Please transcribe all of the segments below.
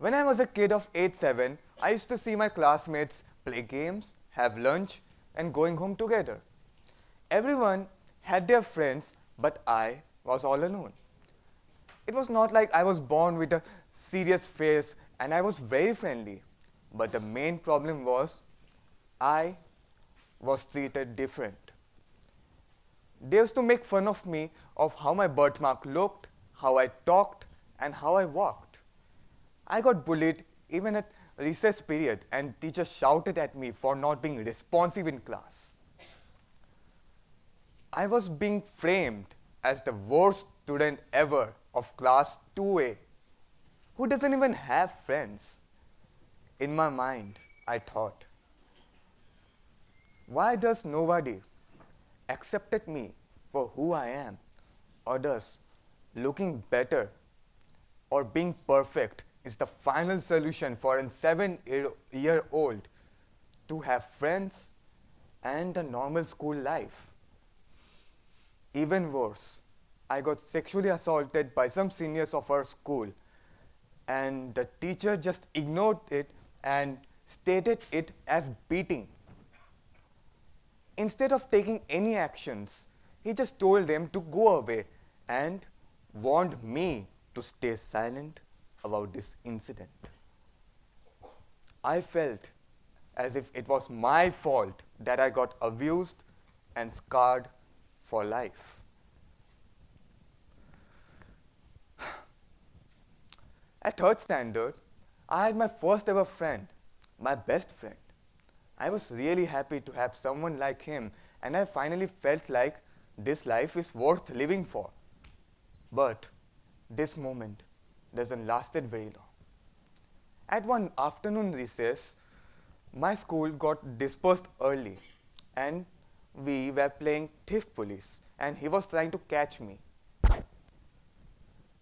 When I was a kid of age 7, I used to see my classmates play games, have lunch, and going home together. Everyone had their friends, but I was all alone. It was not like I was born with a serious face and I was very friendly. But the main problem was I was treated different. They used to make fun of me of how my birthmark looked, how I talked, and how I walked. I got bullied even at recess period and teachers shouted at me for not being responsive in class. I was being framed as the worst student ever of class 2A who doesn't even have friends. In my mind, I thought, why does nobody accept me for who I am? Or does looking better or being perfect is the final solution for a 7-year old to have friends and a normal school life? Even worse, I got sexually assaulted by some seniors of our school, and the teacher just ignored it and stated it as beating. Instead of taking any actions, he just told them to go away and warned me to stay silent about this incident. I felt as if it was my fault that I got abused and scarred for life. At third standard, I had my first ever friend, my best friend. I was really happy to have someone like him, and I finally felt like this life is worth living for. But this moment doesn't lasted very long. At one afternoon recess, my school got dispersed early and we were playing thief police and he was trying to catch me.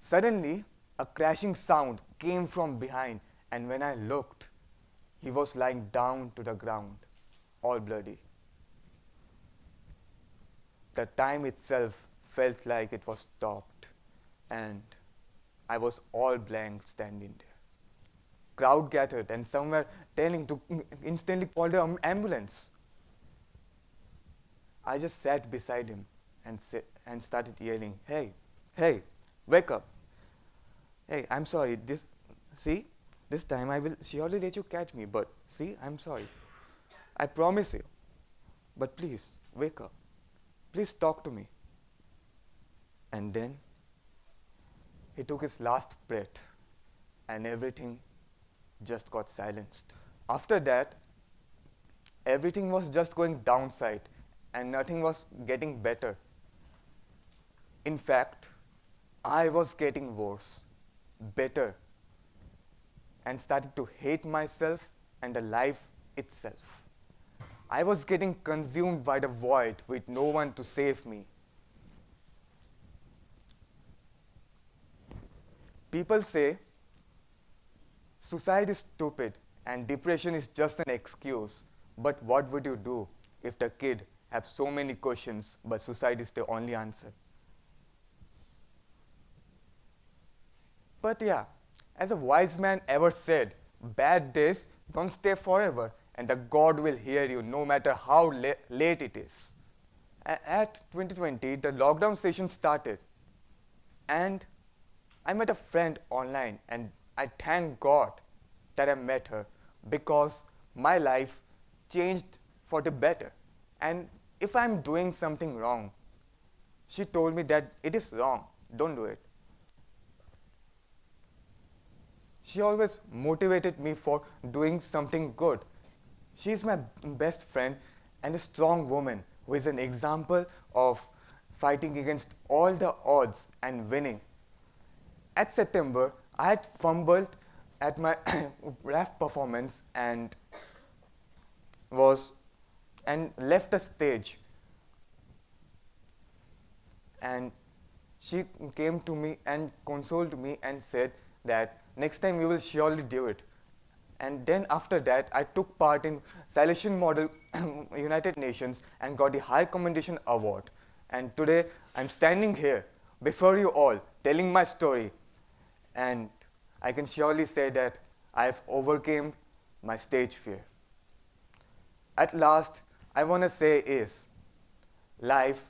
Suddenly, a crashing sound came from behind and when I looked, he was lying down to the ground, all bloody. The time itself felt like it was stopped and I was all blank standing there. Crowd gathered and some were telling to instantly call the ambulance. I just sat beside him and started yelling, hey, hey, wake up. Hey, I'm sorry, this time I will surely let you catch me, but see, I'm sorry. I promise you. But please, wake up. Please talk to me. And then he took his last breath and everything just got silenced. After that, everything was just going downside and nothing was getting better. In fact, I was getting worse, better, and started to hate myself and the life itself. I was getting consumed by the void with no one to save me. People say suicide is stupid and depression is just an excuse. But what would you do if the kid had so many questions but suicide is the only answer? But yeah, as a wise man ever said, bad days don't stay forever and the God will hear you no matter how late it is. At 2020, the lockdown session started and I met a friend online and I thank God that I met her because my life changed for the better. And if I'm doing something wrong, she told me that it is wrong, don't do it. She always motivated me for doing something good. She is my best friend and a strong woman who is an example of fighting against all the odds and winning. At September, I had fumbled at my rap performance and left the stage. And she came to me and consoled me and said that next time we will surely do it. And then after that, I took part in Salesian Model United Nations and got the High Commendation Award. And today, I'm standing here before you all, telling my story. And I can surely say that I have overcome my stage fear. At last, I want to say is, life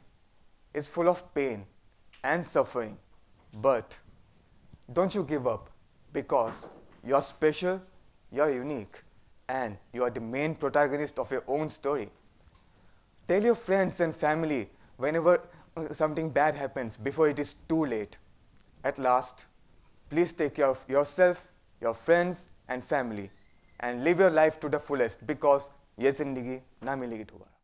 is full of pain and suffering, but don't you give up because you're special, you're unique, and you are the main protagonist of your own story. Tell your friends and family whenever something bad happens before it is too late. At last, please take care of yourself, your friends, and family, and live your life to the fullest because ये जिंदगी ना मिलेगी दोबारा.